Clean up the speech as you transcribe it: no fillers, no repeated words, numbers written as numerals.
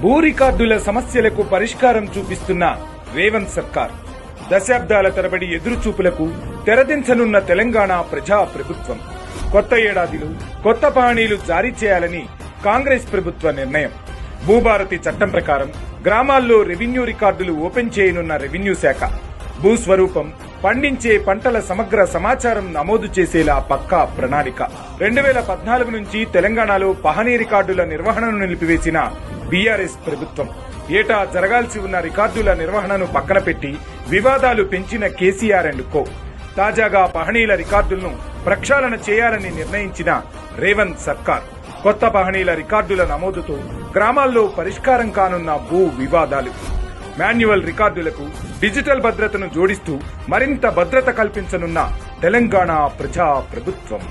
భూ రికార్డుల సమస్యలకు పరిష్కారం చూపిస్తున్న రేవంత్ సర్కార్ దశాబ్దాల తరబడి ఎదురుచూపులకు తెరదించనున్న తెలంగాణ ప్రజా ప్రభుత్వం కొత్త ఏడాదిలో కొత్త పహణీలు జారీ చేయాలని కాంగ్రెస్ ప్రభుత్వ నిర్ణయం. భూభారతి చట్టం ప్రకారం గ్రామాల్లో రెవెన్యూ రికార్డులు ఓపెన్ చేయనున్న రెవెన్యూ శాఖ భూస్వరూపం, పండించే పంటల సమగ్ర సమాచారం నమోదు చేసేలా పక్కా ప్రణాళిక. 2014 నుంచి తెలంగాణలో పహణీ రికార్డుల నిర్వహణను నిలిపివేసిన బీఆర్ఎస్ ప్రభుత్వం ఏటా జరగాల్సి ఉన్న రికార్డుల నిర్వహణను పక్కన పెట్టి వివాదాలు పెంచిన కేసీఆర్ అండ్ కో తాజాగా పహణీల రికార్డులను ప్రక్షాళన చేయాలని నిర్ణయించిన రేవంత్ సర్కార్ కొత్త పహణీల రికార్డుల నమోదుతో గ్రామాల్లో పరిష్కారం కానున్న భూ వివాదాలు. మాన్యువల్ రికార్డులకు డిజిటల్ భద్రతను జోడిస్తూ మరింత భద్రత కల్పించనున్న తెలంగాణ ప్రజా ప్రభుత్వం.